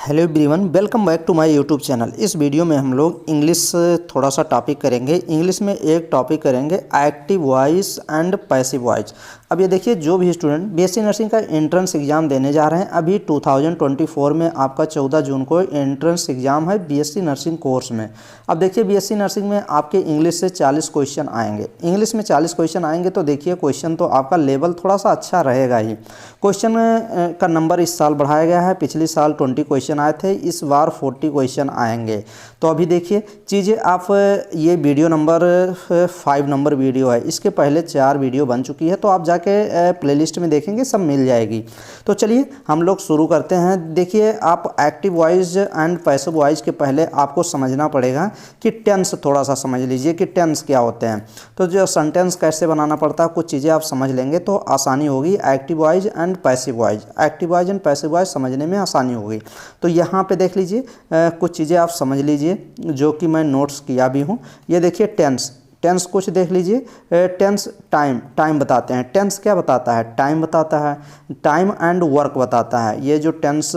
Hello everyone, welcome back to my YouTube channel. इस video में हम लोग इंग्लिश थोड़ा सा टॉपिक करेंगे। इंग्लिश में एक टॉपिक करेंगे active voice and passive voice. अब ये देखिए, जो भी स्टूडेंट बीएससी नर्सिंग का एंट्रेंस एग्जाम देने जा रहे हैं, अभी 2024 में आपका 14 जून को एंट्रेंस एग्जाम है बीएससी नर्सिंग कोर्स में। अब देखिए, बीएससी नर्सिंग में आपके इंग्लिश से 40 क्वेश्चन आएंगे। इंग्लिश में 40 क्वेश्चन आएंगे तो देखिए, क्वेश्चन तो आपका लेवल थोड़ा सा अच्छा रहेगा ही। क्वेश्चन का नंबर इस साल बढ़ाया गया है। पिछले साल 20 क्वेश्चन आए थे, इस बार 40 क्वेश्चन आएंगे। तो अभी देखिए चीज़ें, आप ये वीडियो नंबर 5 नंबर वीडियो है, इसके पहले 4 वीडियो बन चुकी है, तो आप जाके प्लेलिस्ट में देखेंगे, सब मिल जाएगी। तो चलिए हम लोग शुरू करते हैं। देखिए, आप active voice and passive voice के पहले आपको समझना पड़ेगा कि टेंस थोड़ा सा समझ लीजिए कि टेंस क्या होते हैं। तो जो सेंटेंस कैसे बनाना पड़ता है, कुछ चीज़ें आप समझ लेंगे तो आसानी होगी। Active voice and passive voice, active voice and passive voice समझने में आसानी होगी। तो यहाँ पे देख लीजिए, कुछ चीज़ें आप समझ लीजिए जो कि मैं नोट्स किया भी हूँ। ये देखिए टेंस, टेंस कुछ देख लीजिए। टेंस टाइम, टाइम बताते हैं। टेंस क्या बताता है? टाइम बताता है। टाइम एंड वर्क बताता है। ये जो टेंस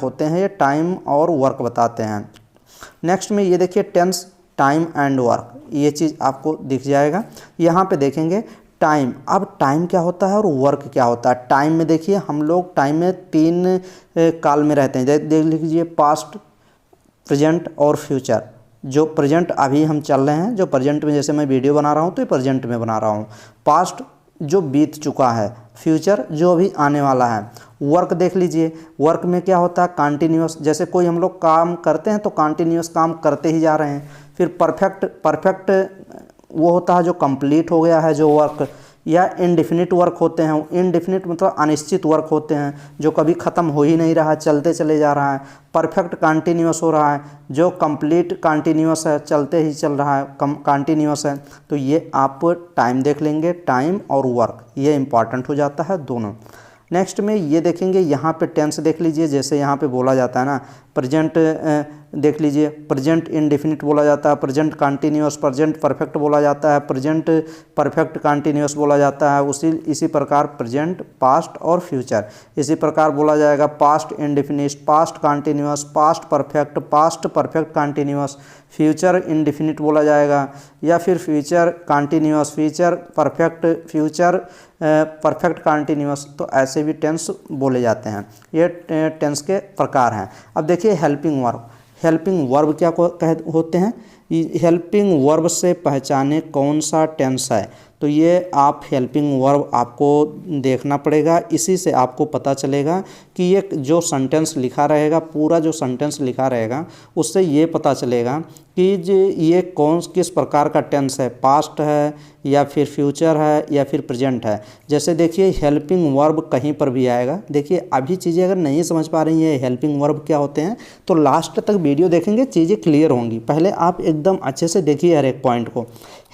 होते हैं, ये टाइम और वर्क बताते हैं। नेक्स्ट में ये देखिए टेंस टाइम एंड वर्क, ये चीज़ आपको दिख जाएगा। यहाँ पे देखेंगे टाइम। अब टाइम क्या होता है और वर्क क्या होता है? टाइम में देखिए, हम लोग टाइम में 3 काल में रहते हैं। देख लीजिए, पास्ट, प्रेजेंट और फ्यूचर। जो प्रेजेंट अभी हम चल रहे हैं, जो प्रेजेंट में जैसे मैं वीडियो बना रहा हूँ तो ये प्रेजेंट में बना रहा हूँ। पास्ट जो बीत चुका है, फ्यूचर जो अभी आने वाला है। वर्क देख लीजिए, वर्क में क्या होता है? कंटिन्यूअस। जैसे कोई हम लोग काम करते हैं तो कंटिन्यूअस काम करते ही जा रहे हैं। फिर परफेक्ट, परफेक्ट वो होता है जो कंप्लीट हो गया है जो वर्क। या इनडिफिनिट वर्क होते हैं। इनडिफिनिट मतलब अनिश्चित वर्क होते हैं, जो कभी ख़त्म हो ही नहीं रहा, चलते चले जा रहा है। परफेक्ट कंटिन्यूअस हो रहा है, जो कंप्लीट कंटिन्यूअस है, चलते ही चल रहा है, कंटिन्यूअस है। तो ये आप टाइम देख लेंगे, टाइम और वर्क, ये इंपॉर्टेंट हो जाता है दोनों। नेक्स्ट में ये देखेंगे, यहाँ पे टेंस देख लीजिए। जैसे यहाँ पे बोला जाता है ना, प्रेजेंट देख लीजिए, प्रेजेंट इंडेफिनिट बोला जाता है, प्रेजेंट कंटिन्यूअस, प्रेजेंट परफेक्ट बोला जाता है, प्रेजेंट परफेक्ट कंटिन्यूअस बोला जाता है। इसी प्रकार प्रेजेंट, पास्ट और फ्यूचर इसी प्रकार बोला जाएगा। Past indefinite, past continuous, past perfect, past perfect continuous, future indefinite बोला जाएगा। या फिर future continuous, future perfect, future perfect continuous. तो ऐसे भी टेंस बोले जाते हैं। ये टेंस के प्रकार हैं। अब देखिए हेल्पिंग वर्ब। हेल्पिंग वर्ब क्या होते हैं? हेल्पिंग वर्ब से पहचाने कौन सा टेंस है। तो ये आप हेल्पिंग वर्ब आपको देखना पड़ेगा। इसी से आपको पता चलेगा कि ये जो सेंटेंस लिखा रहेगा, पूरा जो सेंटेंस लिखा रहेगा, उससे ये पता चलेगा कि ये किस प्रकार का टेंस है। पास्ट है या फिर फ्यूचर है या फिर प्रेजेंट है। जैसे देखिए, हेल्पिंग वर्ब कहीं पर भी आएगा। देखिए, अभी चीज़ें अगर नहीं समझ पा रही हैं हेल्पिंग वर्ब क्या होते हैं, तो लास्ट तक वीडियो देखेंगे, चीज़ें क्लियर होंगी। पहले आप एकदम अच्छे से देखिए हर एक पॉइंट को।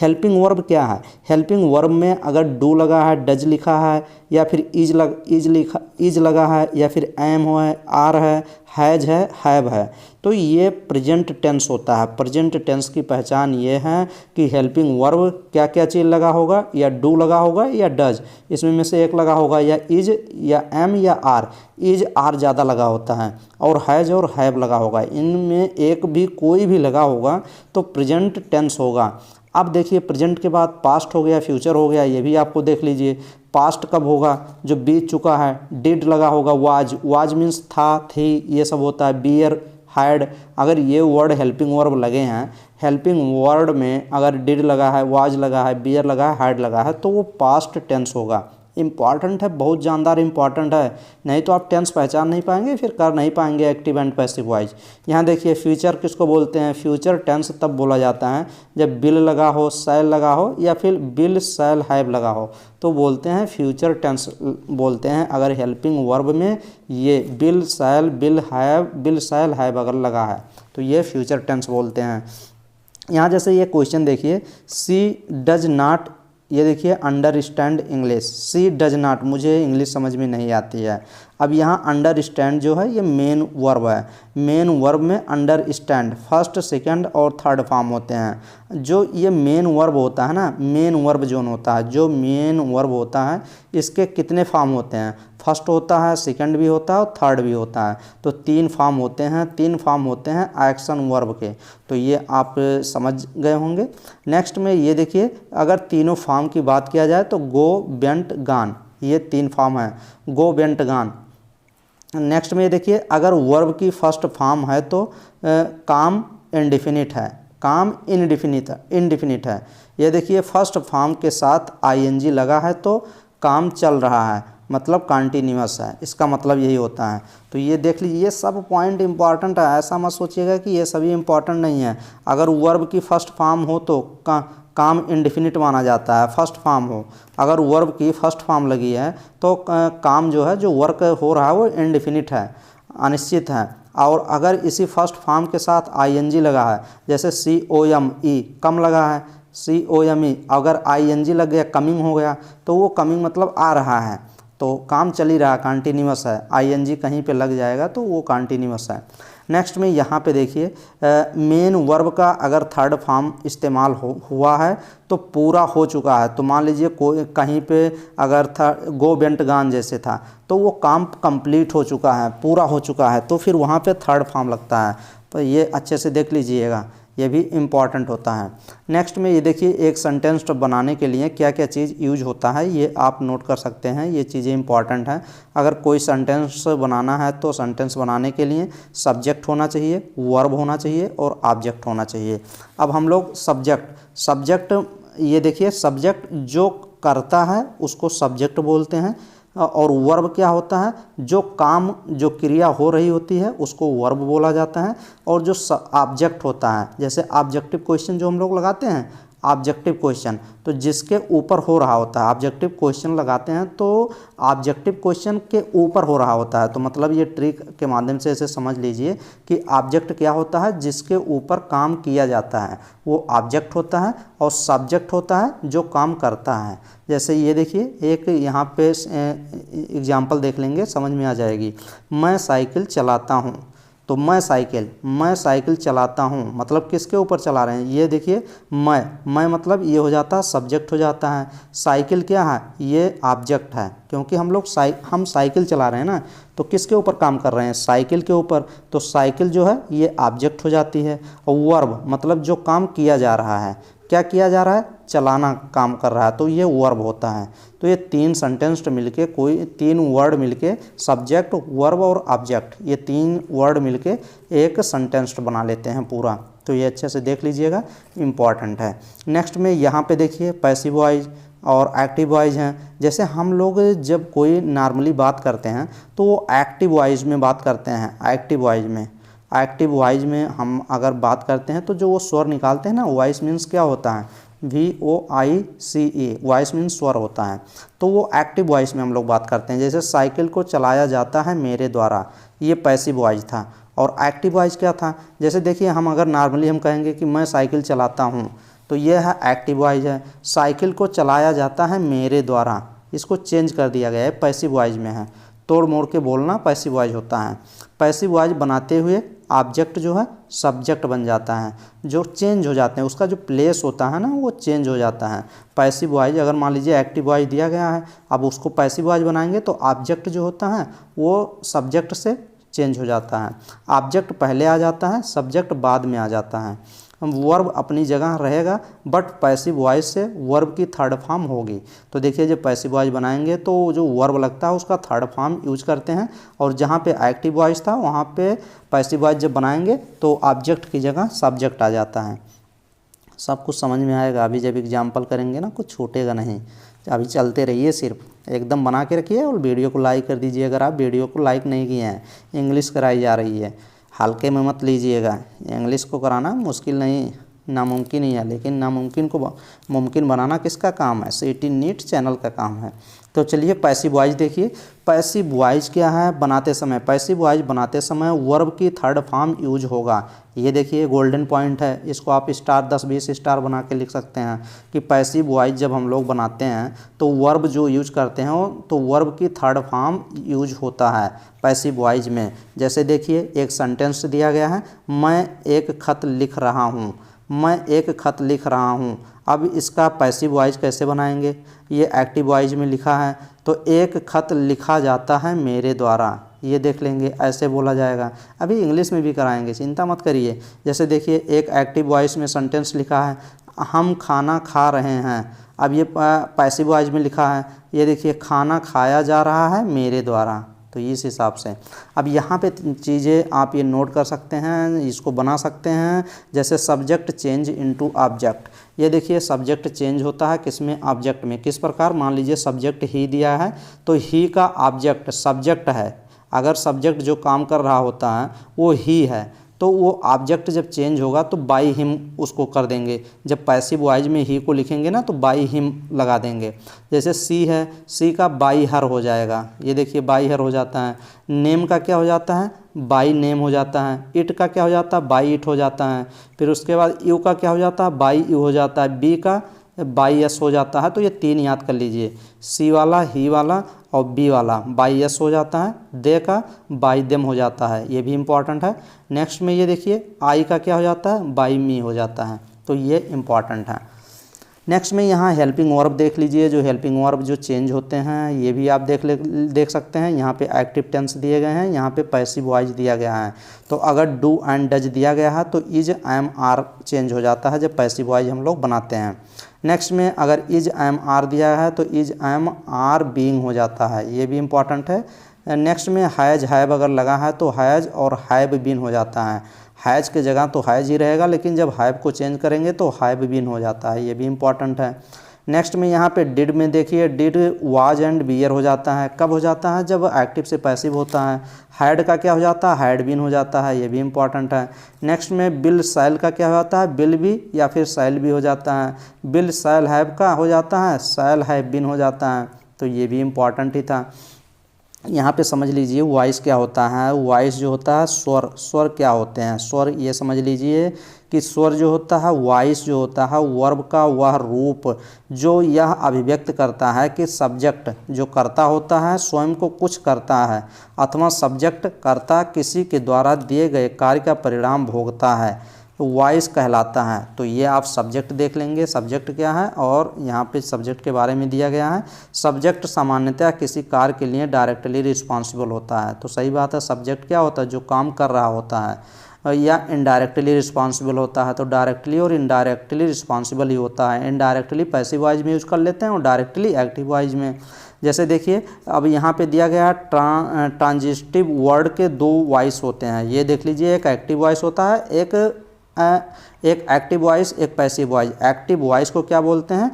हेल्पिंग वर्ब क्या है? हेल्पिंग वर्ब में अगर डू लगा है, डज लिखा है, या फिर इज लगा है, या फिर एम है, आर है, हैज है, हैव है, तो ये प्रेजेंट टेंस होता है। प्रेजेंट टेंस की पहचान ये है कि हेल्पिंग वर्ब क्या क्या चीज़ लगा होगा, या डू लगा होगा या डज, इसमें में से एक लगा होगा, या इज या एम या आर। इज आर ज़्यादा लगा होता है, और हैज और हैव लगा होगा। इनमें एक भी कोई भी लगा होगा तो प्रेजेंट टेंस होगा। अब देखिए, प्रेजेंट के बाद पास्ट हो गया, फ्यूचर हो गया, ये भी आपको देख लीजिए। पास्ट कब होगा? जो बीत चुका है। डिड लगा होगा, वाज, वाज मीन्स था, थी, ये सब होता है। बियर, हैड, अगर ये वर्ड हेल्पिंग वर्ब लगे हैं, हेल्पिंग वर्ड में अगर डिड लगा है, वाज लगा है, बियर लगा है, हैड लगा है, तो वो पास्ट टेंस होगा। इम्पॉर्टेंट है, बहुत जानदार इम्पॉर्टेंट है, नहीं तो आप टेंस पहचान नहीं पाएंगे, फिर कर नहीं पाएंगे एक्टिव एंड पैसिव वॉइस। यहाँ देखिए, फ्यूचर किसको बोलते हैं? फ्यूचर टेंस तब बोला जाता है जब बिल लगा हो, शैल लगा हो, या फिर बिल शैल हैव लगा हो, तो बोलते हैं फ्यूचर टेंस बोलते हैं। अगर हेल्पिंग वर्ब में ये will shall, will have, will shall have अगर लगा है तो ये फ्यूचर टेंस बोलते हैं। यहाँ जैसे ये क्वेश्चन देखिए, सी डज नॉट, ये देखिए understand English. She does not, मुझे इंग्लिश समझ में नहीं आती है। अब यहाँ अंडरस्टैंड जो है ये मेन वर्ब है। मेन वर्ब में अंडरस्टैंड फर्स्ट, सेकंड और थर्ड फॉर्म होते हैं। जो ये मेन वर्ब होता है ना, मेन वर्ब जो होता है, जो मेन वर्ब होता है इसके कितने फॉर्म होते हैं? फर्स्ट होता है, सेकंड भी होता है और थर्ड भी होता है। तो 3 फॉर्म होते हैं, 3 फॉर्म होते हैं एक्शन वर्ब के। तो ये आप समझ गए होंगे। नेक्स्ट में ये देखिए, अगर तीनों फॉर्म की बात किया जाए तो गो, वेंट, गान, ये 3 फॉर्म है, गो, वेंट, गान। नेक्स्ट में ये देखिए, अगर वर्ब की फर्स्ट फॉर्म है तो काम इंडेफिनिट है, काम इंडेफिनिट है। ये देखिए फर्स्ट फॉर्म के साथ आईएनजी लगा है तो काम चल रहा है, मतलब कंटिन्यूअस है, इसका मतलब यही होता है। तो ये देख लीजिए, ये सब पॉइंट इंपॉर्टेंट है, ऐसा मत सोचिएगा कि ये सभी इंपॉर्टेंट नहीं है। अगर वर्ब की फर्स्ट फॉर्म हो तो काम इंडेफिनिट माना जाता है, फर्स्ट फॉर्म हो। अगर वर्ब की फर्स्ट फॉर्म लगी है तो काम जो है, जो वर्क हो रहा है वो इंडेफिनिट है, अनिश्चित है। और अगर इसी फर्स्ट फॉर्म के साथ आईएनजी लगा है, जैसे COME, कम लगा है, COME, अगर आईएनजी लग गया, कमिंग हो गया, तो वो कमिंग मतलब आ रहा है, तो काम चल ही रहा, कंटिन्यूअस है। आईएनजी कहीं पे लग जाएगा तो वो कंटिन्यूअस है। नेक्स्ट में यहाँ पे देखिए, मेन वर्ब का अगर थर्ड फॉर्म इस्तेमाल हुआ है तो पूरा हो चुका है। तो मान लीजिए कोई कहीं पे अगर था गो, वेंट, गान जैसे था तो वो काम कंप्लीट हो चुका है, पूरा हो चुका है, तो फिर वहाँ पे थर्ड फॉर्म लगता है। तो ये अच्छे से देख लीजिएगा, ये भी इम्पॉर्टेंट होता है। नेक्स्ट में ये देखिए, एक सेंटेंस बनाने के लिए क्या क्या चीज़ यूज होता है ये आप नोट कर सकते हैं, ये चीज़ें इंपॉर्टेंट हैं। अगर कोई सेंटेंस बनाना है तो सेंटेंस बनाने के लिए सब्जेक्ट होना चाहिए, वर्ब होना चाहिए और ऑब्जेक्ट होना चाहिए। अब हम लोग सब्जेक्ट ये देखिए, सब्जेक्ट जो करता है उसको सब्जेक्ट बोलते हैं, और वर्ब क्या होता है, जो काम, जो क्रिया हो रही होती है उसको वर्ब बोला जाता है। और जो ऑब्जेक्ट होता है, जैसे ऑब्जेक्टिव क्वेश्चन जो हम लोग लगाते हैं, ऑब्जेक्टिव क्वेश्चन, तो जिसके ऊपर हो रहा होता है, ऑब्जेक्टिव क्वेश्चन लगाते हैं तो ऑब्जेक्टिव क्वेश्चन के ऊपर हो रहा होता है। तो मतलब ये ट्रिक के माध्यम से इसे समझ लीजिए कि ऑब्जेक्ट क्या होता है, जिसके ऊपर काम किया जाता है वो ऑब्जेक्ट होता है, और सब्जेक्ट होता है जो काम करता है। जैसे ये देखिए, एक यहाँ पे एग्जाम्पल देख लेंगे, समझ में आ जाएगी। मैं साइकिल चलाता हूँ, तो मैं साइकिल चलाता हूँ मतलब किसके ऊपर चला रहे हैं, ये देखिए मैं मतलब ये हो जाता है, सब्जेक्ट हो जाता है। साइकिल क्या है, ये ऑब्जेक्ट है, क्योंकि हम साइकिल चला रहे हैं ना, तो किसके ऊपर काम कर रहे हैं, साइकिल के ऊपर, तो साइकिल जो है ये ऑब्जेक्ट हो जाती है। और वर्ब मतलब जो काम किया जा रहा है, क्या किया जा रहा है, चलाना काम कर रहा है, तो ये वर्ब होता है। तो ये 3 सेंटेंस मिलके, कोई 3 वर्ड मिलके, सब्जेक्ट, वर्ब और ऑब्जेक्ट, ये 3 वर्ड मिलके एक सेंटेंस बना लेते हैं पूरा। तो ये अच्छे से देख लीजिएगा, इम्पॉर्टेंट है। नेक्स्ट में यहाँ पे देखिए, पैसिव वॉइस और एक्टिव वॉइस हैं। जैसे हम लोग जब कोई नॉर्मली बात करते हैं तो वो एक्टिव वॉइस में बात करते हैं। एक्टिव वॉइस में हम अगर बात करते हैं तो जो वो स्वर निकालते हैं ना, वॉइस मीन्स क्या होता है, VOICE, वॉइस मीन्स स्वर होता है। तो वो एक्टिव वॉइस में हम लोग बात करते हैं। जैसे साइकिल को चलाया जाता है मेरे द्वारा, ये पैसिव वॉइस था। और एक्टिव वॉइस क्या था, जैसे देखिए हम अगर नॉर्मली हम कहेंगे कि मैं साइकिल चलाता हूँ, तो ये है एक्टिव वॉइस है। साइकिल को चलाया जाता है मेरे द्वारा, इसको चेंज कर दिया गया है, पैसिव वॉइस में है। तोड़ मोड़ के बोलना पैसिव वॉइस होता है। पैसिव वॉइस बनाते हुए ऑब्जेक्ट जो है सब्जेक्ट बन जाता है, जो चेंज हो जाते हैं, उसका जो प्लेस होता है ना वो चेंज हो जाता है। पैसिव वॉइस, अगर मान लीजिए एक्टिव वॉइस दिया गया है, अब उसको पैसिव वॉइस बनाएंगे तो ऑब्जेक्ट जो होता है वो सब्जेक्ट से चेंज हो जाता है। ऑब्जेक्ट पहले आ जाता है, सब्जेक्ट बाद में आ जाता है। वर्ब अपनी जगह रहेगा, बट पैसिव वॉइस से वर्ब की थर्ड फॉर्म होगी। तो देखिए जब पैसिव वॉइस बनाएंगे तो जो वर्ब लगता है उसका थर्ड फॉर्म यूज करते हैं, और जहाँ पे एक्टिव वॉइस था वहाँ पे पैसिव वॉइस जब बनाएंगे तो ऑब्जेक्ट की जगह सब्जेक्ट आ जाता है। सब कुछ समझ में आएगा। अभी जब एग्जाम्पल करेंगे ना कुछ छूटेगा नहीं। अभी चलते रहिए, सिर्फ एकदम बना के रखिए और वीडियो को लाइक कर दीजिए। अगर आप वीडियो को लाइक नहीं किए हैं, इंग्लिश कराई जा रही है, हल्के में मत लीजिएगा। इंग्लिश को कराना मुश्किल नहीं, नामुमकिन ही है, लेकिन नामुमकिन को मुमकिन बनाना किसका काम है? सिटी नीट चैनल का काम है। तो चलिए पैसिव वॉइस देखिए। पैसिव वॉइस क्या है? बनाते समय, पैसिव वॉइस बनाते समय वर्ब की थर्ड फॉर्म यूज होगा। ये देखिए गोल्डन पॉइंट है, इसको आप स्टार 10-20 स्टार बना के लिख सकते हैं कि पैसिव वॉइस जब हम लोग बनाते हैं तो वर्ब जो यूज करते हैं तो वर्ब की थर्ड फॉर्म यूज होता है पैसिव वॉइस में। जैसे देखिए एक सेंटेंस दिया गया है, मैं एक खत लिख रहा हूँ, मैं एक खत लिख रहा हूँ। अब इसका पैसिव वॉइस कैसे बनाएंगे? ये एक्टिव वॉइस में लिखा है तो एक खत लिखा जाता है मेरे द्वारा, ये देख लेंगे, ऐसे बोला जाएगा। अभी इंग्लिश में भी कराएंगे, चिंता मत करिए। जैसे देखिए एक एक्टिव वॉइस में सेंटेंस लिखा है, हम खाना खा रहे हैं। अब ये पैसिव वॉइस में लिखा है, ये देखिए खाना खाया जा रहा है मेरे द्वारा। तो इस हिसाब से अब यहाँ पे चीज़ें आप ये नोट कर सकते हैं, इसको बना सकते हैं। जैसे सब्जेक्ट चेंज इनटू ऑब्जेक्ट, ये देखिए सब्जेक्ट चेंज होता है किसमें? ऑब्जेक्ट में। किस प्रकार? मान लीजिए सब्जेक्ट ही दिया है तो ही का ऑब्जेक्ट सब्जेक्ट है। अगर सब्जेक्ट जो काम कर रहा होता है वो ही है तो वो ऑब्जेक्ट जब चेंज होगा तो बाई हिम उसको कर देंगे। जब पैसिव वॉइस में ही को लिखेंगे ना तो बाई हिम लगा देंगे। जैसे सी है, सी का बाई हर हो जाएगा, ये देखिए बाई हर हो जाता है। नेम का क्या हो जाता है? बाई नेम हो जाता है। इट का क्या हो जाता है? बाई इट हो जाता है। फिर उसके बाद यू का क्या हो जाता है? बाई यू हो जाता है। बी का बाई एस हो जाता है। तो ये तीन याद कर लीजिए, सी वाला, ही वाला और बी वाला बाई एस हो जाता है। दे का बाई देम हो जाता है, ये भी इम्पॉर्टेंट है। नेक्स्ट में ये देखिए आई का क्या हो जाता है? बाई मी हो जाता है। तो ये इम्पॉर्टेंट है। नेक्स्ट में यहाँ हेल्पिंग वर्ब देख लीजिए, जो हेल्पिंग वर्ब जो चेंज होते हैं ये भी आप देख सकते हैं। यहाँ पे एक्टिव टेंस दिए गए हैं, यहाँ पे पैसिव वॉइस दिया गया है। तो अगर डू एंड डज दिया गया है तो इज एम आर चेंज हो जाता है जब पैसिव वॉइस हम लोग बनाते हैं। नेक्स्ट में अगर इज एम आर दिया है तो इज एम आर बीइंग हो जाता है, ये भी इम्पॉर्टेंट है। नेक्स्ट में हैज हैव अगर लगा है तो हैज और हैव बीन हो जाता है। हैज के जगह तो हैज ही रहेगा, लेकिन जब हैव को चेंज करेंगे तो हैव बीन हो जाता है, ये भी इम्पॉर्टेंट है। नेक्स्ट में यहाँ पे डिड में देखिए डिड वाज एंड बियर हो जाता है। कब हो जाता है? जब एक्टिव से पैसिव होता है। हैड का क्या हो जाता है? हैड बीन हो जाता है, ये भी इम्पॉर्टेंट है। नेक्स्ट में बिल सैल का क्या हो जाता है? बिल भी या फिर सैल भी हो जाता है। बिल सैल हैव का हो जाता है, सैल हैव बीन हो जाता है। तो ये भी इम्पॉर्टेंट ही था। यहाँ पे समझ लीजिए वॉइस क्या होता है। वॉइस जो होता है स्वर, स्वर क्या होते हैं? स्वर ये समझ लीजिए कि स्वर जो होता है, वॉइस जो होता है, वर्ब का वह रूप जो यह अभिव्यक्त करता है कि सब्जेक्ट जो करता होता है स्वयं को कुछ करता है अथवा सब्जेक्ट कर्ता किसी के द्वारा दिए गए कार्य का परिणाम भोगता है, तो वॉइस कहलाता है। तो ये आप सब्जेक्ट देख लेंगे, सब्जेक्ट क्या है, और यहाँ पे सब्जेक्ट के बारे में दिया गया है। सब्जेक्ट सामान्यतः किसी कार्य के लिए डायरेक्टली रिस्पॉन्सिबल होता है। तो सही बात है, सब्जेक्ट क्या होता है? जो काम कर रहा होता है, या इनडायरेक्टली रिस्पॉन्सिबल होता है। तो डायरेक्टली और इनडायरेक्टली रिस्पॉन्सिबल ही होता है। इनडायरेक्टली पैसिव वॉइस में यूज कर लेते हैं और डायरेक्टली एक्टिव वॉइस में। जैसे देखिए अब यहाँ पे दिया गया है ट्रांजिटिव वर्ड के दो वॉइस होते हैं, ये देख लीजिए। एक एक्टिव वॉइस होता है, एक एक्टिव वॉइस, एक पैसिव वॉइस। एक्टिव वॉइस को क्या बोलते हैं?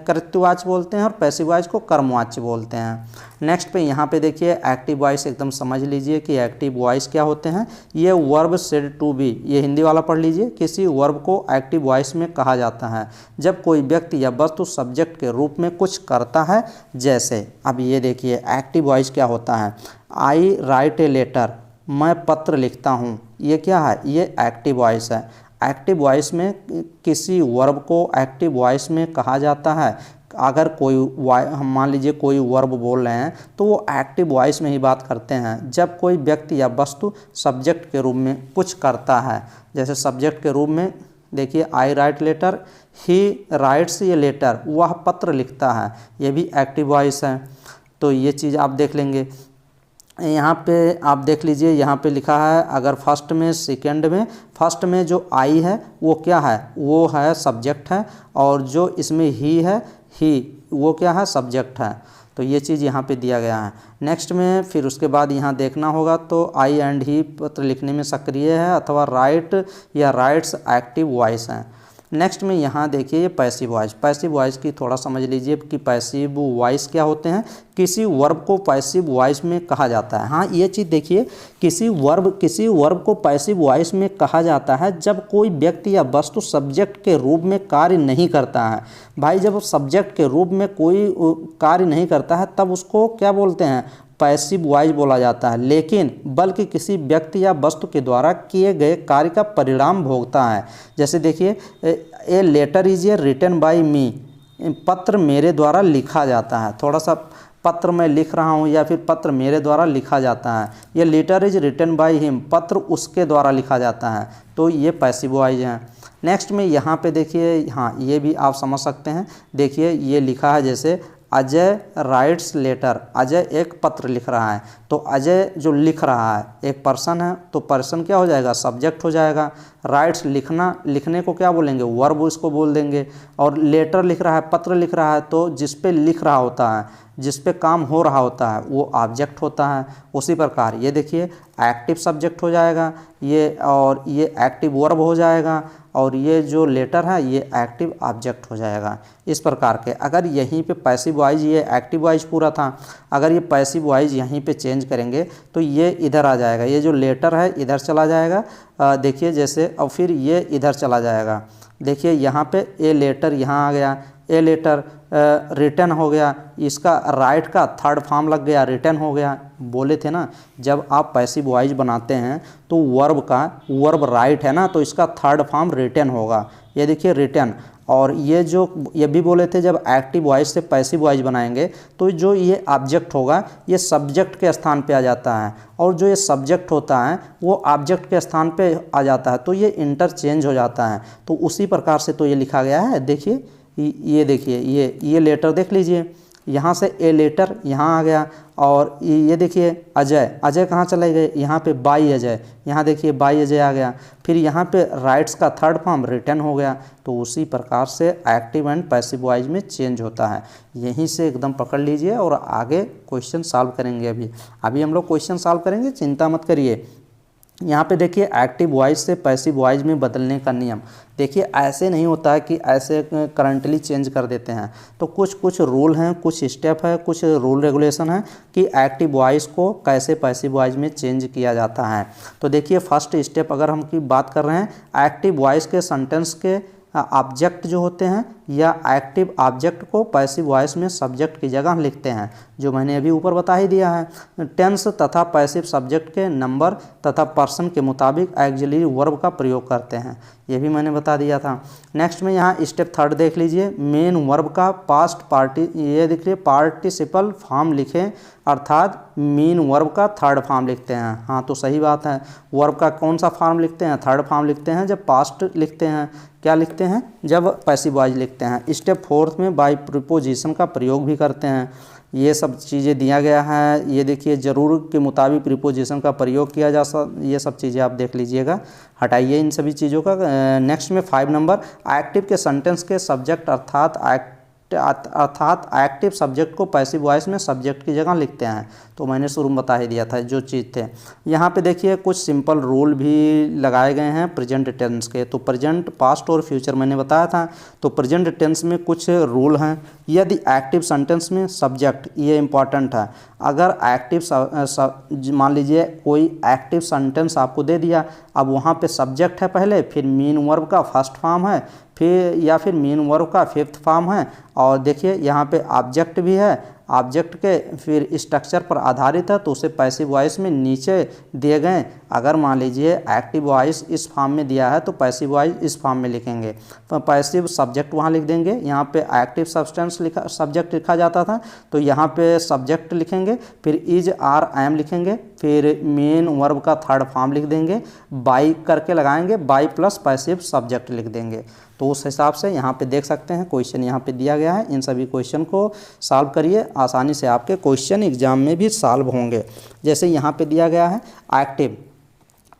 कर्तृवाच्य बोलते हैं, और पैसिव वॉइस को कर्मवाच्य बोलते हैं। नेक्स्ट पे यहाँ पे देखिए एक्टिव वॉइस एकदम समझ लीजिए कि एक्टिव वॉइस क्या होते हैं। ये वर्ब सेड टू बी, ये हिंदी वाला पढ़ लीजिए। किसी वर्ब को एक्टिव वॉइस में कहा जाता है जब कोई व्यक्ति या वस्तु सब्जेक्ट के रूप में कुछ करता है। जैसे अब ये देखिए एक्टिव वॉइस क्या होता है। आई राइट ए लेटर, मैं पत्र लिखता हूँ, ये क्या है? ये एक्टिव वॉइस है। एक्टिव वॉइस में किसी वर्ब को एक्टिव वॉइस में कहा जाता है। अगर कोई हम मान लीजिए कोई वर्ब बोल रहे हैं तो वो एक्टिव वॉइस में ही बात करते हैं जब कोई व्यक्ति या वस्तु सब्जेक्ट के रूप में कुछ करता है। जैसे सब्जेक्ट के रूप में देखिए आई राइट लेटर, ही राइट्स ये लेटर, वह पत्र लिखता है, ये भी एक्टिव वॉइस है। तो ये चीज़ आप देख लेंगे। यहाँ पे आप देख लीजिए, यहाँ पे लिखा है अगर फर्स्ट में सेकंड में, फर्स्ट में जो आई है वो क्या है? वो है सब्जेक्ट है, और जो इसमें ही है, ही, वो क्या है? सब्जेक्ट है। तो ये चीज़ यहाँ पे दिया गया है। नेक्स्ट में फिर उसके बाद यहाँ देखना होगा तो आई एंड ही पत्र लिखने में सक्रिय है अथवा राइट या राइट्स एक्टिव वॉइस हैं। नेक्स्ट में यहाँ देखिए ये पैसिव वॉइस, पैसिव वॉइस की थोड़ा समझ लीजिए कि पैसिव वॉइस क्या होते हैं। किसी वर्ब को पैसिव वॉइस में कहा जाता है। हाँ, ये चीज़ देखिए, किसी वर्ब को पैसिव वॉइस में कहा जाता है जब कोई व्यक्ति या वस्तु सब्जेक्ट के रूप में कार्य नहीं करता है। भाई जब सब्जेक्ट के रूप में कोई कार्य नहीं करता है तब उसको क्या बोलते हैं, पैसिव वॉइस बोला जाता है। लेकिन बल्कि किसी व्यक्ति या वस्तु के द्वारा किए गए कार्य का परिणाम भोगता है। जैसे देखिए, a letter is a written by me, पत्र मेरे द्वारा लिखा जाता है। थोड़ा सा पत्र मैं लिख रहा हूँ या फिर पत्र मेरे द्वारा लिखा जाता है। ये letter is written by him, पत्र उसके द्वारा लिखा जाता है। तो ये पैसिव वॉइस हैं। नेक्स्ट में यहाँ पे देखिए, हाँ ये भी आप समझ सकते हैं। देखिए ये लिखा है जैसे अजय राइट्स लेटर, अजय एक पत्र लिख रहा है। तो अजय जो लिख रहा है एक पर्सन है, तो पर्सन क्या हो जाएगा, सब्जेक्ट हो जाएगा। राइट्स लिखना, लिखने को क्या बोलेंगे, वर्ब इसको बोल देंगे। और लेटर लिख रहा है, पत्र लिख रहा है, तो जिस पे लिख रहा होता है, जिस पे काम हो रहा होता है वो ऑब्जेक्ट होता है। उसी प्रकार ये देखिए एक्टिव सब्जेक्ट हो जाएगा ये, और ये एक्टिव वर्ब हो जाएगा, और ये जो लेटर है ये एक्टिव ऑब्जेक्ट हो जाएगा। इस प्रकार के अगर यहीं पे पैसिव वॉइस, ये एक्टिव वॉइस पूरा था, अगर ये पैसिव वॉइस यहीं पे चेंज करेंगे तो ये इधर आ जाएगा। ये जो लेटर है इधर चला जाएगा, देखिए जैसे, और फिर ये इधर चला जाएगा। देखिए यहाँ पे ए लेटर यहाँ आ गया, ए लेटर रिटर्न हो गया, इसका राइट का थर्ड फॉर्म लग गया, रिटर्न हो गया। बोले थे ना जब आप पैसिव वॉइस बनाते हैं तो वर्ब राइट है ना, तो इसका थर्ड फॉर्म रिटर्न होगा। ये देखिए रिटर्न। और ये भी बोले थे जब एक्टिव वॉइस से पैसिव वॉइस बनाएंगे तो जो ये ऑब्जेक्ट होगा ये सब्जेक्ट के स्थान पे आ जाता है, और जो ये सब्जेक्ट होता है वो ऑब्जेक्ट के स्थान पे आ जाता है, तो ये इंटरचेंज हो जाता है। तो उसी प्रकार से तो ये लिखा गया है। देखिए ये देखिए ये लेटर देख लीजिए, यहाँ से ए लेटर यहाँ आ गया, और ये देखिए अजय कहाँ चले गए, यहाँ पे बाई अजय, यहाँ देखिए बाई अजय आ गया। फिर यहाँ पे राइट्स का थर्ड फॉर्म रिटर्न हो गया। तो उसी प्रकार से एक्टिव एंड पैसिव वॉइस में चेंज होता है। यहीं से एकदम पकड़ लीजिए और आगे क्वेश्चन सॉल्व करेंगे। अभी हम लोग क्वेश्चन सॉल्व करेंगे, चिंता मत करिए। यहाँ पे देखिए एक्टिव वॉइस से पैसिव वॉइस में बदलने का नियम। देखिए ऐसे नहीं होता है कि ऐसे करंटली चेंज कर देते हैं, तो कुछ रूल हैं, कुछ स्टेप है, कुछ रूल रेगुलेशन है कि एक्टिव वॉइस को कैसे पैसिव वॉइस में चेंज किया जाता है। तो देखिए फर्स्ट स्टेप अगर हम की बात कर रहे हैं, एक्टिव वॉइस के सेंटेंस के ऑब्जेक्ट जो होते हैं या एक्टिव ऑब्जेक्ट को पैसिव वॉइस में सब्जेक्ट की जगह लिखते हैं, जो मैंने अभी ऊपर बता ही दिया है। टेंस तथा पैसिव सब्जेक्ट के नंबर तथा पर्सन के मुताबिक ऑक्सिलरी वर्ब का प्रयोग करते हैं, ये भी मैंने बता दिया था। नेक्स्ट में यहाँ स्टेप थर्ड देख लीजिए, मेन वर्ब का पास्ट ये देखिए पार्टिसिपल फॉर्म लिखें, अर्थात मेन वर्ब का थर्ड फॉर्म लिखते हैं। हाँ तो सही बात है, वर्ब का कौन सा फॉर्म लिखते हैं, थर्ड फॉर्म लिखते हैं जब पास्ट लिखते हैं, क्या लिखते हैं जब पैसिव वॉइस लिखते हैं। स्टेप फोर्थ में बाय प्रीपोजिशन का प्रयोग भी करते हैं। ये सब चीज़ें दिया गया है, ये देखिए ज़रूर के मुताबिक प्रीपोजिशन का प्रयोग किया जा सकता, ये सब चीज़ें आप देख लीजिएगा, हटाइए इन सभी चीज़ों का। नेक्स्ट में 5 नंबर, एक्टिव के सेंटेंस के सब्जेक्ट अर्थात एक्टिव सब्जेक्ट को पैसिव वॉइस में सब्जेक्ट की जगह लिखते हैं। तो मैंने शुरू में बता ही दिया था जो चीज़ थे। यहाँ पे देखिए कुछ सिंपल रूल भी लगाए गए हैं प्रेजेंट टेंस के। तो प्रेजेंट, पास्ट और फ्यूचर मैंने बताया था। तो प्रेजेंट टेंस में कुछ रूल हैं। यदि एक्टिव सेंटेंस में सब्जेक्ट, ये इंपॉर्टेंट है, अगर एक्टिव मान लीजिए कोई एक्टिव सेंटेंस आपको दे दिया, अब वहाँ पे सब्जेक्ट है पहले, फिर मेन वर्ब का फर्स्ट फॉर्म है, फिर मेन वर्ब का फिफ्थ फॉर्म है, और देखिए यहाँ पे ऑब्जेक्ट भी है, ऑब्जेक्ट के फिर स्ट्रक्चर पर आधारित है, तो उसे पैसिव वॉइस में नीचे दिए गए। अगर मान लीजिए एक्टिव वॉइस इस फॉर्म में दिया है तो पैसिव वॉइस इस फॉर्म में लिखेंगे, तो पैसिव सब्जेक्ट वहाँ लिख देंगे। यहाँ पे एक्टिव सब्जेक्ट लिखा जाता था, तो यहाँ पे सब्जेक्ट लिखेंगे, फिर इज आर एम लिखेंगे, फिर मेन वर्ब का थर्ड फॉर्म लिख देंगे, बाई करके लगाएंगे, बाई प्लस पैसिव सब्जेक्ट लिख देंगे। तो उस हिसाब से यहाँ पे देख सकते हैं क्वेश्चन यहाँ पे दिया गया है। इन सभी क्वेश्चन को सॉल्व करिए, आसानी से आपके क्वेश्चन एग्जाम में भी सॉल्व होंगे। जैसे यहाँ पे दिया गया है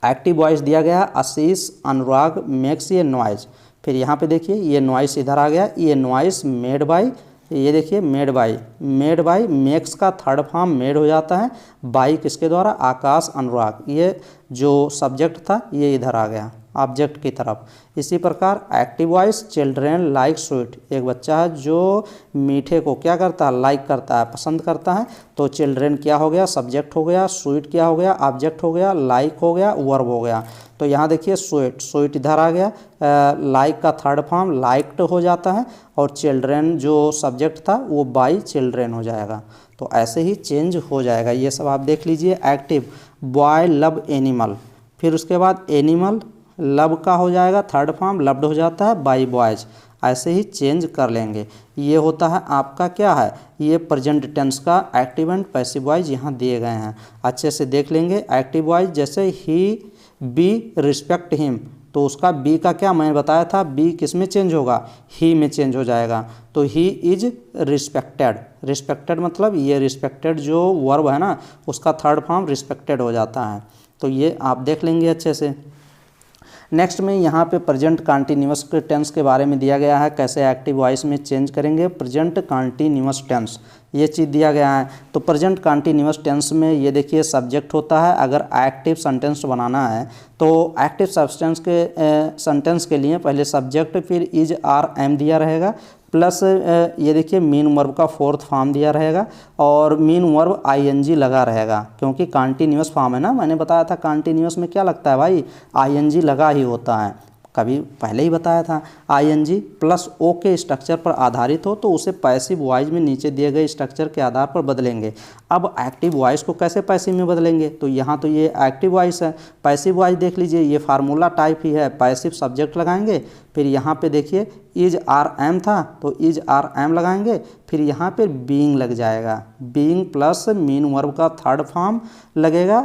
एक्टिव वॉइस दिया गया है, आशीष अनुराग मेक्स ये नॉइज। फिर यहाँ पे देखिए ये नॉइस इधर आ गया, ये नॉइस मेड बाई, ये देखिए मेड बाई मेक्स का थर्ड फॉर्म मेड हो जाता है, बाई किसके द्वारा, आकाश अनुराग। ये जो सब्जेक्ट था ये इधर आ गया। ऑब्जेक्ट की तरफ। इसी प्रकार active voice children like sweet, एक बच्चा है जो मीठे को क्या करता है, लाइक करता है, पसंद करता है। तो चिल्ड्रेन क्या हो गया, सब्जेक्ट हो गया, स्वीट क्या हो गया, ऑब्जेक्ट हो गया, लाइक हो गया, वर्ब हो गया। तो यहाँ देखिए स्वीट, स्वीट इधर आ गया, लाइक का थर्ड फॉर्म लाइक्ड हो जाता है, और चिल्ड्रेन जो सब्जेक्ट था वो बाई चिल्ड्रेन हो जाएगा। तो ऐसे ही चेंज हो जाएगा। ये सब आप देख लीजिए। एक्टिव बॉय लव एनिमल, फिर उसके बाद एनिमल लव का हो जाएगा थर्ड फॉर्म, लव्ड हो जाता है बाई बॉयज। ऐसे ही चेंज कर लेंगे। ये होता है आपका क्या है, ये प्रेजेंट टेंस का एक्टिव एंड पैसिव वॉइस यहाँ दिए गए हैं। अच्छे से देख लेंगे। एक्टिव वॉइस जैसे ही बी रिस्पेक्ट हिम, तो उसका बी का क्या मैंने बताया था, बी किस में चेंज होगा, ही में चेंज हो जाएगा। तो ही इज रिस्पेक्टेड, रिस्पेक्टेड मतलब ये रिस्पेक्टेड जो वर्ब है ना उसका थर्ड फॉर्म रिस्पेक्टेड हो जाता है। तो ये आप देख लेंगे अच्छे से। नेक्स्ट में यहाँ पे प्रेजेंट कॉन्टिन्यूअस टेंस के बारे में दिया गया है, कैसे एक्टिव वॉइस में चेंज करेंगे प्रेजेंट कॉन्टिन्यूअस टेंस, ये चीज़ दिया गया है। तो प्रेजेंट कॉन्टिन्यूअस टेंस में ये देखिए सब्जेक्ट होता है। अगर एक्टिव सेंटेंस बनाना है तो एक्टिव सेंटेंस के लिए पहले सब्जेक्ट, फिर इज आर एम दिया रहेगा, प्लस ये देखिए मीन वर्ब का फोर्थ फॉर्म दिया रहेगा, और मीन वर्ब आईएनजी लगा रहेगा, क्योंकि कॉन्टिन्यूअस फॉर्म है ना। मैंने बताया था कॉन्टिन्यूअस में क्या लगता है भाई, आईएनजी लगा ही होता है, कभी पहले ही बताया था। आईएनजी प्लस ओ के स्ट्रक्चर पर आधारित हो तो उसे पैसिव वॉइस में नीचे दिए गए स्ट्रक्चर के आधार पर बदलेंगे। अब एक्टिव वॉइस को कैसे पैसिव में बदलेंगे, तो यहाँ तो ये एक्टिव वॉइस है। पैसिव वॉइस देख लीजिए, ये फार्मूला टाइप ही है, पैसिव सब्जेक्ट लगाएंगे, फिर यहाँ पे देखिए इज आर एम था तो इज आर एम लगाएंगे, फिर यहाँ पे बीइंग लग जाएगा, बीइंग प्लस मीन वर्ब का थर्ड फॉर्म लगेगा,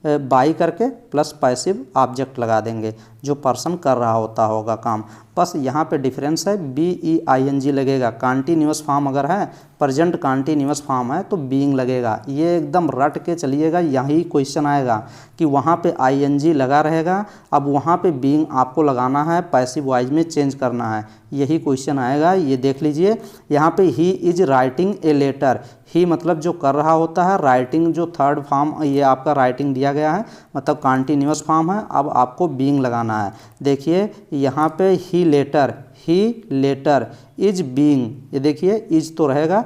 बाई करके प्लस पैसिव ऑब्जेक्ट लगा देंगे जो पर्सन कर रहा होगा काम। बस यहाँ पे डिफरेंस है, BEING लगेगा। कॉन्टिन्यूअस फॉर्म अगर है, प्रेजेंट कॉन्टिन्यूअस फॉर्म है तो बीइंग लगेगा। ये एकदम रट के चलिएगा, यही क्वेश्चन आएगा कि वहाँ पे ING लगा रहेगा, अब वहाँ पे बीइंग आपको लगाना है, पैसिव वॉइस में चेंज करना है, यही क्वेश्चन आएगा। ये देख लीजिए यहाँ पे he is writing a letter, he मतलब जो कर रहा होता है, राइटिंग जो थर्ड फॉर्म ये आपका राइटिंग दिया गया है, मतलब कॉन्टिन्यूअस फॉर्म है। अब आपको बीइंग लगाना है। देखिए यहाँ पे ही लेटर इज बीइंग, ये देखिए इज तो रहेगा,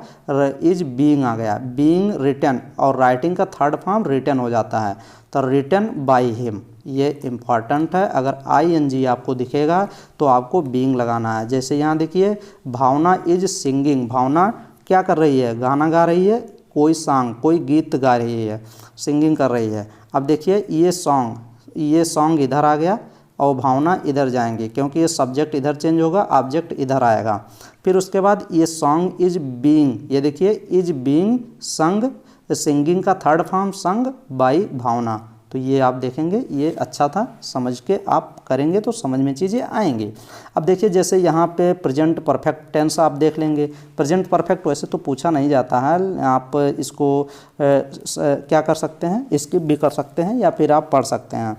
इज बीइंग आ गया, बीइंग रिटन, और राइटिंग का थर्ड फॉर्म रिटन हो जाता है, तो रिटन बाय हिम। ये इम्पॉर्टेंट है। अगर ING आपको दिखेगा तो आपको बीइंग लगाना है। जैसे यहाँ देखिए भावना इज सिंगिंग, भावना क्या कर रही है, गाना गा रही है, कोई सॉन्ग, कोई गीत गा रही है, सिंगिंग कर रही है। अब देखिए ये सॉन्ग इधर आ गया और भावना इधर जाएंगे, क्योंकि ये सब्जेक्ट इधर चेंज होगा, ऑब्जेक्ट इधर आएगा। फिर उसके बाद ये सॉन्ग इज बीइंग, ये देखिए इज बीइंग संग, सिंगिंग का थर्ड फॉर्म संग बाई भावना। तो ये आप देखेंगे, ये अच्छा था, समझ के आप करेंगे तो समझ में चीज़ें आएंगी। अब देखिए जैसे यहाँ पे प्रेजेंट परफेक्ट टेंस आप देख लेंगे। प्रेजेंट परफेक्ट वैसे तो पूछा नहीं जाता है, आप इसको क्या कर सकते हैं, स्किप भी कर सकते हैं या फिर आप पढ़ सकते हैं।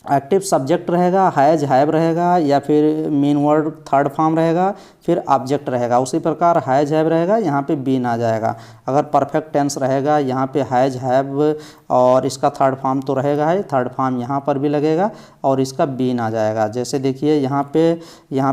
एक्टिव सब्जेक्ट रहेगा, हैज हैव रहेगा, या फिर मेन वर्ड थर्ड फॉर्म रहेगा, फिर ऑब्जेक्ट रहेगा। उसी प्रकार हैज हैव रहेगा, यहाँ पे बीन आ जाएगा। अगर परफेक्ट टेंस रहेगा, यहाँ पे हैज हैव और इसका थर्ड फॉर्म तो रहेगा है, थर्ड फॉर्म यहाँ पर भी लगेगा और इसका बीन आ जाएगा। जैसे देखिए यहाँ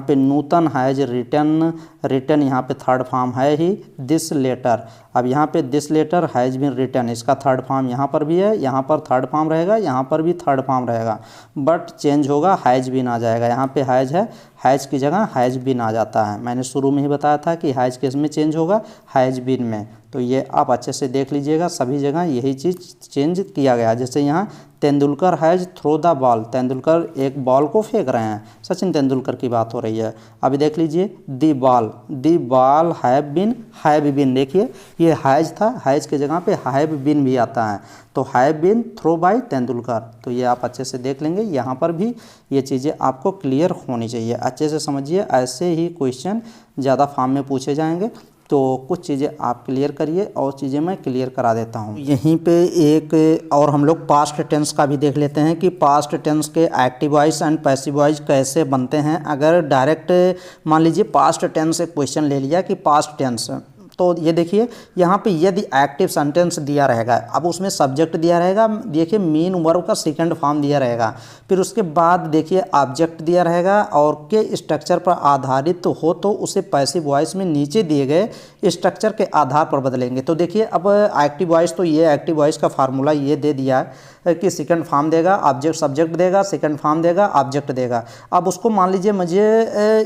पे नूतन हैज रिटन यहाँ पे थर्ड फॉर्म है ही, दिस लेटर। अब यहाँ पे this letter has been written, इसका थर्ड फॉर्म यहाँ पर भी है, यहाँ पर थर्ड फॉर्म रहेगा, यहाँ पर भी थर्ड फॉर्म रहेगा, बट चेंज होगा, हैज़ बीन आ जाएगा। यहाँ पे हैज़ है, हैज़ की जगह हैज़ बीन आ जाता है। मैंने शुरू में ही बताया था कि हैज़ किस में चेंज होगा, हैज़ बीन में। तो ये आप अच्छे से देख लीजिएगा, सभी जगह यही चीज़ चेंज किया गया। जैसे यहाँ Tendulkar has throw the ball, Tendulkar एक बॉल को फेंक रहे हैं, सचिन तेंदुलकर की बात हो रही है। अभी देख लीजिए दी बॉल हैव बीन, देखिए ये हैज़ था, हैज़ की जगह पे हैव बीन भी आता है, तो have been throw by Tendulkar. तो ये आप अच्छे से देख लेंगे, यहाँ पर भी ये चीज़ें आपको क्लियर होनी चाहिए, अच्छे से समझिए। ऐसे ही क्वेश्चन ज़्यादा फॉर्म में पूछे जाएंगे, तो कुछ चीज़ें आप क्लियर करिए और चीज़ें मैं क्लियर करा देता हूँ। यहीं पे एक और हम लोग पास्ट टेंस का भी देख लेते हैं कि पास्ट टेंस के active voice and passive voice कैसे बनते हैं। अगर डायरेक्ट मान लीजिए पास्ट टेंस से क्वेश्चन ले लिया कि पास्ट टेंस, तो ये देखिए यहाँ पे यदि एक्टिव सेंटेंस दिया रहेगा, अब उसमें सब्जेक्ट दिया रहेगा, देखिए मीन वर्ब का सेकंड फॉर्म दिया रहेगा, फिर उसके बाद देखिए ऑब्जेक्ट दिया रहेगा और के स्ट्रक्चर पर आधारित हो तो उसे पैसिव वॉइस में नीचे दिए गए स्ट्रक्चर के आधार पर बदलेंगे। तो देखिए अब एक्टिव वॉइस, तो ये एक्टिव वॉइस का फार्मूला ये दे दिया कि सेकंड फॉर्म देगा, ऑब्जेक्ट सब्जेक्ट देगा, सेकंड फॉर्म देगा, ऑब्जेक्ट देगा। अब उसको मान लीजिए मुझे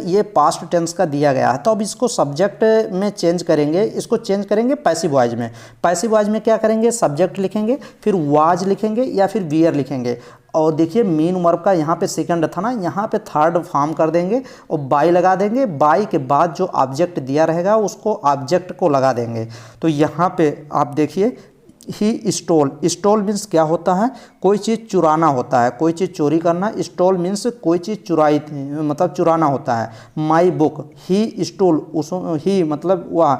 ये पास्ट टेंस का दिया गया है, तो अब इसको सब्जेक्ट में चेंज करेंगे, इसको चेंज करेंगे पैसिव वॉइस में। पैसिव वॉइस में क्या करेंगे, सब्जेक्ट लिखेंगे, फिर वाज लिखेंगे या फिर वियर लिखेंगे, और देखिए मीन वर्ब का यहाँ पे सेकंड था ना, यहाँ पे थर्ड फॉर्म कर देंगे और बाई लगा देंगे। बाई के बाद जो ऑब्जेक्ट दिया रहेगा उसको ऑब्जेक्ट को लगा देंगे। तो यहाँ पे आप देखिए ही स्टोल, स्टोल मीन्स क्या होता है, कोई चीज़ चुराना होता है, कोई चीज़ चोरी करना। स्टोल मीन्स कोई चीज़ चुराई, मतलब चुराना होता है। माई बुक, ही स्टोल, उस ही मतलब वाह,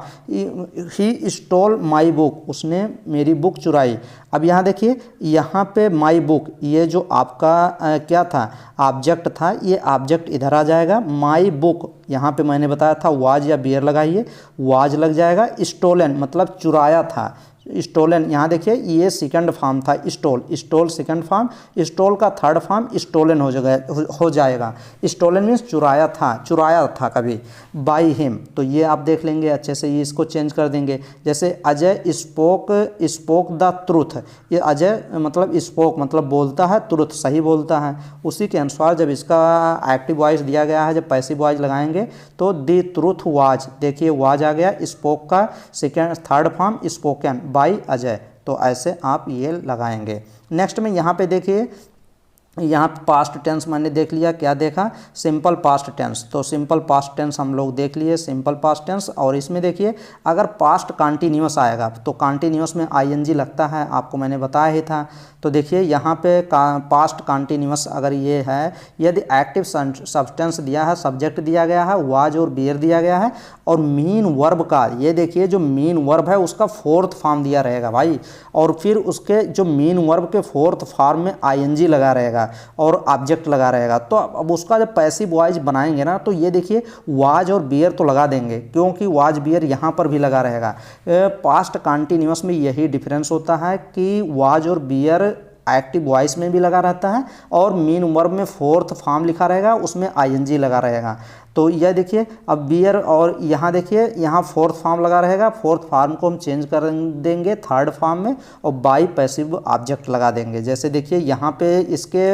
ही स्टोल माई बुक, उसने मेरी बुक चुराई। अब यहाँ देखिए यहाँ पे माई बुक, ये जो आपका क्या था, ऑब्जेक्ट था, ये ऑब्जेक्ट इधर आ जाएगा। माई बुक यहाँ पे मैंने बताया था वाज या बियर लगाइए, वाज लग जाएगा। स्टोलन मतलब चुराया था, स्टोलन, यहाँ देखिए ये सेकंड फॉर्म था stole, stole second form, stole का थर्ड फॉर्म स्टोलन हो जाएगा। स्टोलन मीन्स चुराया था कभी। बाई हिम, तो ये आप देख लेंगे अच्छे से, ये इसको चेंज कर देंगे। जैसे अजय स्पोक द ट्रुथ, ये अजय मतलब स्पोक मतलब बोलता है, ट्रुथ सही बोलता है। उसी के अनुसार जब इसका एक्टिव वॉइस दिया गया है, जब पैसिव वॉइस लगाएंगे तो द ट्रुथ वाज, देखिए वाज आ गया, स्पोक का second third form spoken by Ajay. तो ऐसे आप ये लगाएंगे। नेक्स्ट में यहाँ पे देखिए, यहाँ पास्ट टेंस मैंने देख लिया, क्या देखा, सिंपल पास्ट टेंस। तो सिंपल पास्ट टेंस हम लोग देख लिए, सिंपल पास्ट टेंस। और इसमें देखिए अगर पास्ट कंटिन्यूअस आएगा तो कंटिन्यूअस में आईएनजी लगता है, आपको मैंने बताया ही था। तो देखिए यहाँ पे पास्ट कंटिन्यूअस अगर ये है, यदि एक्टिव सब्सटेंस दिया है, सब्जेक्ट दिया गया है, वाज और बियर दिया गया है, और मीन वर्ब का, ये देखिए जो मीन वर्ब है उसका फोर्थ फॉर्म दिया रहेगा भाई, और फिर उसके जो मीन वर्ब के फोर्थ फॉर्म में आईएनजी लगा रहेगा और ऑब्जेक्ट लगा रहेगा। तो अब उसका जब पैसिव वॉइस बनाएंगे ना, तो ये देखिए वाज और बियर तो लगा देंगे, क्योंकि वाज बियर यहाँ पर भी लगा रहेगा। पास्ट कंटिन्यूअस में यही डिफरेंस होता है कि वाज और बियर एक्टिव वॉइस में भी लगा रहता है और मीन वर्ब में फोर्थ फॉर्म लिखा रहेगा, उसमें आईएनजी लगा रहेगा। तो यह देखिए अब बियर, और यहाँ देखिए यहाँ फोर्थ फॉर्म लगा रहेगा, फोर्थ फॉर्म को हम चेंज कर देंगे थर्ड फॉर्म में और बाई पैसिव ऑब्जेक्ट लगा देंगे। जैसे देखिए यहाँ पे इसके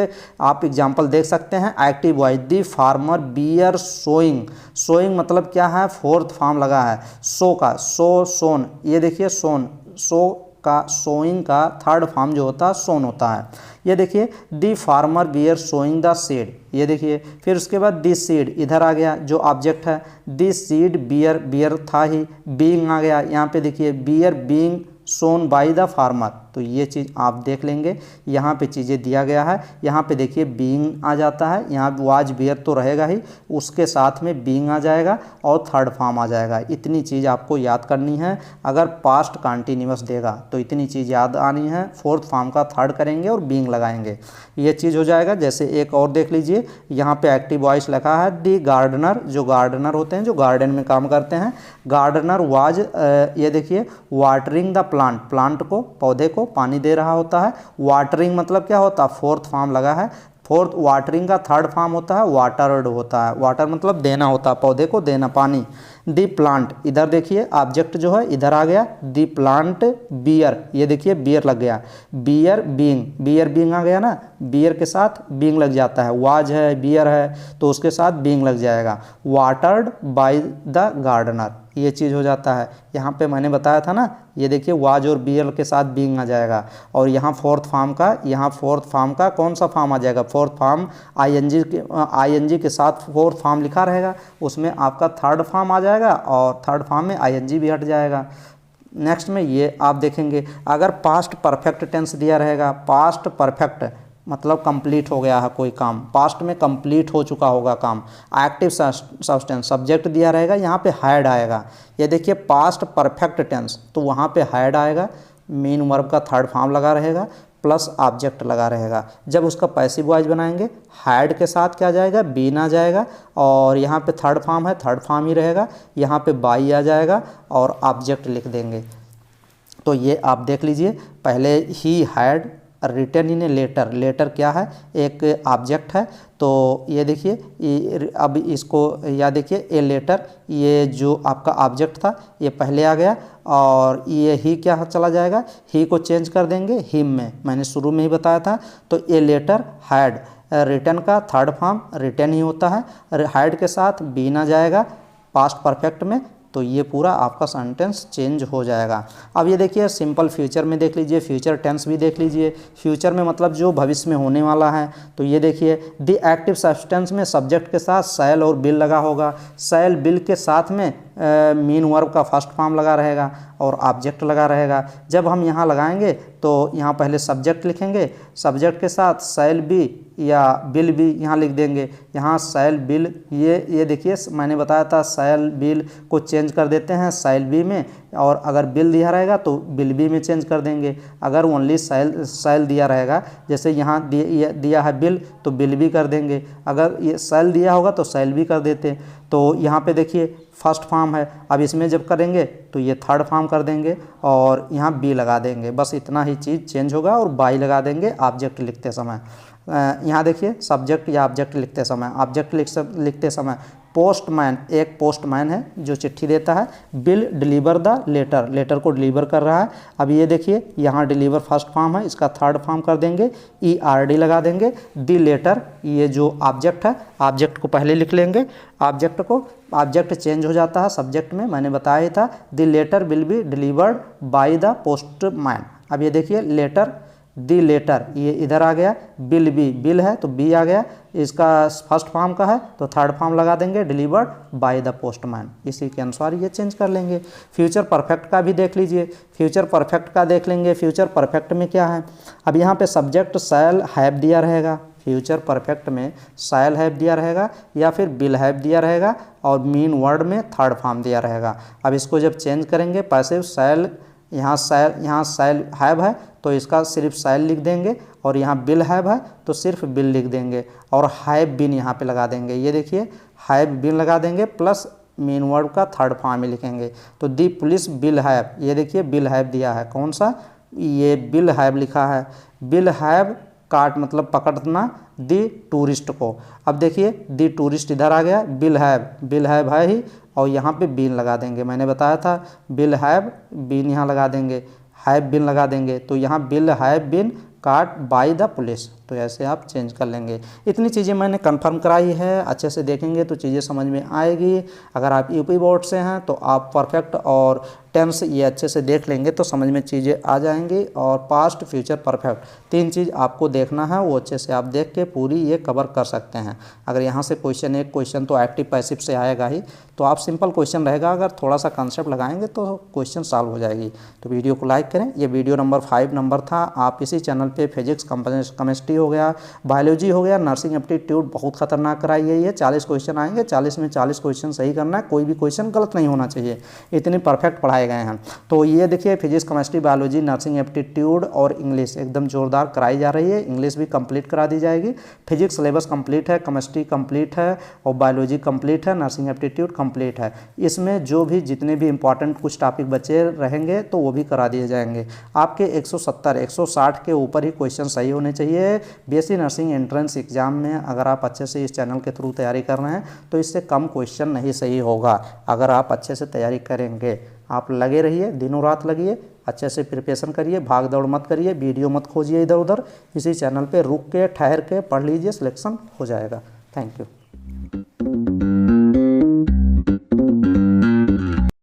आप एग्जांपल देख सकते हैं। Active voice, the farmer were sowing, sowing मतलब क्या है, फोर्थ फॉर्म लगा है। सो का सो सोन, ये देखिए सोन, सो का सोइंग का थर्ड फॉर्म जो होता है सोन होता है। ये देखिए the farmer were sowing the seed, ये देखिए। फिर उसके बाद दी सीड इधर आ गया जो ऑब्जेक्ट है, दी सीड बियर, बियर था ही, बीइंग आ गया यहाँ पे देखिए, were being sown by the farmer. तो ये चीज़ आप देख लेंगे, यहाँ पे चीज़ें दिया गया है। यहाँ पे देखिए बीइंग आ जाता है, यहाँ वाज बियर तो रहेगा ही, उसके साथ में बीइंग आ जाएगा और थर्ड फॉर्म आ जाएगा। इतनी चीज़ आपको याद करनी है। अगर पास्ट कंटिन्यूअस देगा तो इतनी चीज़ याद आनी है, फोर्थ फॉर्म का थर्ड करेंगे और बीइंग लगाएंगे, ये चीज़ हो जाएगा। जैसे एक और देख लीजिए, यहाँ पे एक्टिव वॉइस लिखा है, दी गार्डनर, जो गार्डनर होते हैं जो गार्डन में काम करते हैं, गार्डनर वाज, ये देखिए वाटरिंग द प्लांट, प्लांट को, पौधे को पानी दे रहा होता है। वाटरिंग मतलब क्या होता है, फोर्थ फॉर्म लगा है। फोर्थ वाटरिंग का थर्ड फॉर्म होता है वाटर्ड होता है, वाटर मतलब देना होता है, पौधे को देना पानी। दी प्लांट, इधर देखिए ऑब्जेक्ट जो है इधर आ गया, दी प्लांट बियर, ये देखिए बियर लग गया, बियर बीइंग, बियर बीइंग आ गया ना, बियर के साथ बीइंग लग जाता है, वाज है बियर है तो उसके साथ बीइंग लग जाएगा। वाटर्ड बाय द गार्डनर, ये चीज़ हो जाता है। यहाँ पे मैंने बताया था ना, ये देखिए वाज और बियर के साथ बीइंग आ जाएगा। और यहाँ फोर्थ फॉर्म का, यहाँ फोर्थ फॉर्म का कौन सा फॉर्म आ जाएगा, फोर्थ फॉर्म आईएनजी के साथ फोर्थ फॉर्म लिखा रहेगा, उसमें आपका थर्ड फॉर्म आ जाएगा और थर्ड फॉर्म में आईएनजी भी हट जाएगा। नेक्स्ट में ये आप देखेंगे, अगर पास्ट परफेक्ट टेंस दिया रहेगा, पास्ट परफेक्ट मतलब कंप्लीट हो गया है कोई काम, पास्ट में कंप्लीट हो चुका होगा काम। एक्टिव सब्सटेंस, सब्जेक्ट दिया रहेगा, यहाँ पे हैड आएगा। ये देखिए पास्ट परफेक्ट टेंस, तो वहाँ पे हैड आएगा, मेन वर्ब का थर्ड फॉर्म लगा रहेगा। प्लस ऑब्जेक्ट लगा रहेगा। जब उसका पैसिव वॉइस बनाएंगे हैड के साथ क्या जाएगा, बीन आ जाएगा, और यहाँ पे थर्ड फॉर्म है, थर्ड फॉर्म ही रहेगा, यहाँ पे बाई आ जाएगा और ऑब्जेक्ट लिख देंगे। तो ये आप देख लीजिए, पहले ही had written in a letter, letter क्या है, एक ऑब्जेक्ट है। तो ये देखिए, अब इसको या देखिए ए लेटर, ये जो आपका ऑब्जेक्ट था ये पहले आ गया, और ये ही क्या चला जाएगा, ही को चेंज कर देंगे हिम में, मैंने शुरू में ही बताया था। तो ए लेटर हैड, रिटन का थर्ड फॉर्म रिटन ही होता है, हैड के साथ बीन आ जाएगा पास्ट परफेक्ट में, तो ये पूरा आपका सेंटेंस चेंज हो जाएगा। अब ये देखिए सिंपल फ्यूचर में देख लीजिए, फ्यूचर टेंस भी देख लीजिए। फ्यूचर में मतलब जो भविष्य में होने वाला है, तो ये देखिए द एक्टिव सब्सटेंस में सब्जेक्ट के साथ शैल और बिल लगा होगा, शैल बिल के साथ में मीन वर्ब का फर्स्ट फॉर्म लगा रहेगा और ऑब्जेक्ट लगा रहेगा। जब हम यहाँ लगाएंगे तो यहाँ पहले सब्जेक्ट लिखेंगे, सब्जेक्ट के साथ शैल बी या बिल भी यहाँ लिख देंगे। यहाँ शैल बिल, ये देखिए मैंने बताया था शैल बिल को चेंज कर देते हैं शैल बी में, और अगर बिल दिया रहेगा तो बिल बी में चेंज कर देंगे। अगर ओनली शैल दिया रहेगा, जैसे यहाँ दिया है बिल तो बिल भी कर देंगे, अगर ये शैल दिया होगा तो शैल भी कर देते। तो यहाँ पे देखिए फर्स्ट फॉर्म है, अब इसमें जब करेंगे तो ये थर्ड फॉर्म कर देंगे और यहाँ बी लगा देंगे, बस इतना ही चीज़ चेंज होगा, और बाई लगा देंगे ऑब्जेक्ट लिखते समय। यहाँ देखिए सब्जेक्ट या ऑब्जेक्ट लिखते समय, ऑब्जेक्ट लिखते समय पोस्टमैन, एक पोस्टमैन है जो चिट्ठी देता है, will deliver the letter, letter को डिलीवर कर रहा है। अब ये देखिए यहाँ डिलीवर फर्स्ट फॉर्म है, इसका थर्ड फॉर्म कर देंगे, ERD लगा देंगे। द लेटर, ये जो ऑब्जेक्ट है, ऑब्जेक्ट को पहले लिख लेंगे, ऑब्जेक्ट को, ऑब्जेक्ट चेंज हो जाता है सब्जेक्ट में, मैंने बताया ही था। The letter will be delivered by the postman. अब ये देखिए लेटर, दी लेटर, ये इधर आ गया, बिल बी, बिल है तो बी आ गया, इसका फर्स्ट फॉर्म का है तो थर्ड फॉर्म लगा देंगे, डिलीवर्ड बाय द पोस्टमैन, इसी के अनुसार ये चेंज कर लेंगे। फ्यूचर परफेक्ट का भी देख लीजिए, फ्यूचर परफेक्ट का देख लेंगे। फ्यूचर परफेक्ट में क्या है, अब यहाँ पे सब्जेक्ट शैल हैव दिया रहेगा, फ्यूचर परफेक्ट में शैल हैव दिया रहेगा या फिर विल हैव दिया रहेगा, और मीन वर्ड में थर्ड फॉर्म दिया रहेगा। अब इसको जब चेंज करेंगे, पैसिव शैल, यहाँ शैल हैव है तो इसका सिर्फ शैल लिख देंगे, और यहाँ बिल हैव है तो सिर्फ बिल लिख देंगे, और हैव बीन यहाँ पे लगा देंगे। ये देखिए हैव बीन लगा देंगे प्लस मेन वर्ड का थर्ड फॉर्म में लिखेंगे। तो दी पुलिस बिल हैव, ये देखिए बिल हैव दिया है, कौन सा, ये बिल हैव लिखा है, बिल हैव काट मतलब पकड़ना दी टूरिस्ट को। अब देखिए दी टूरिस्ट इधर आ गया, बिल हैव है ही, और यहाँ पे बीन लगा देंगे, मैंने बताया था बिल हैव बीन यहाँ लगा देंगे, हैव बीन लगा देंगे, तो यहाँ बिल हैव बीन काट बाय द पुलिस। तो ऐसे आप चेंज कर लेंगे। इतनी चीज़ें मैंने कंफर्म कराई है, अच्छे से देखेंगे तो चीज़ें समझ में आएगी। अगर आप यूपी बोर्ड से हैं तो आप परफेक्ट और टेंस ये अच्छे से देख लेंगे तो समझ में चीज़ें आ जाएंगी। और पास्ट, फ्यूचर, परफेक्ट, तीन चीज़ आपको देखना है, वो अच्छे से आप देख के पूरी ये कवर कर सकते हैं। अगर यहाँ से क्वेश्चन, एक क्वेश्चन तो एक्टिव पैसिव से आएगा ही, तो आप सिंपल क्वेश्चन रहेगा, अगर थोड़ा सा कंसेप्ट लगाएंगे तो क्वेश्चन सॉल्व हो जाएगी। तो वीडियो को लाइक करें। ये वीडियो नंबर 5 नंबर था। आप इसी चैनल पे फिजिक्स, केमिस्ट्री हो गया, बायोलॉजी हो गया, नर्सिंग एप्टीट्यूड बहुत खतरनाक कराई है ये। 40 क्वेश्चन आएंगे, 40 में 40 क्वेश्चन सही करना है, कोई भी क्वेश्चन गलत नहीं होना चाहिए, इतने परफेक्ट पढ़ाए गए हैं। तो ये देखिए physics, chemistry, biology, nursing aptitude और इंग्लिश एकदम जोरदार कराई जा रही है। इंग्लिश भी कंप्लीट करा दी जाएगी। फिजिक्स सिलेबस कंप्लीट है, केमिस्ट्री कंप्लीट है और बायोलॉजी कंप्लीट है, नर्सिंग एप्टीट्यूड कंप्लीट है। इसमें जो भी जितने भी इंपॉर्टेंट कुछ टॉपिक बचे रहेंगे तो वो भी करा दिए जाएंगे। आपके 170, 160 के ऊपर ही क्वेश्चन सही होने चाहिए। बीएससी नर्सिंग एंट्रेंस एग्जाम में अगर आप अच्छे से इस चैनल के थ्रू तैयारी कर रहे हैं तो इससे कम क्वेश्चन नहीं सही होगा। अगर आप अच्छे से तैयारी करेंगे, आप लगे रहिए, दिनों रात लगिए, अच्छे से प्रिपरेशन करिए, भाग दौड़ मत करिए, वीडियो मत खोजिए इधर उधर, इसी चैनल पे रुक के ठहर के पढ़ लीजिए, सिलेक्शन हो जाएगा। Thank you.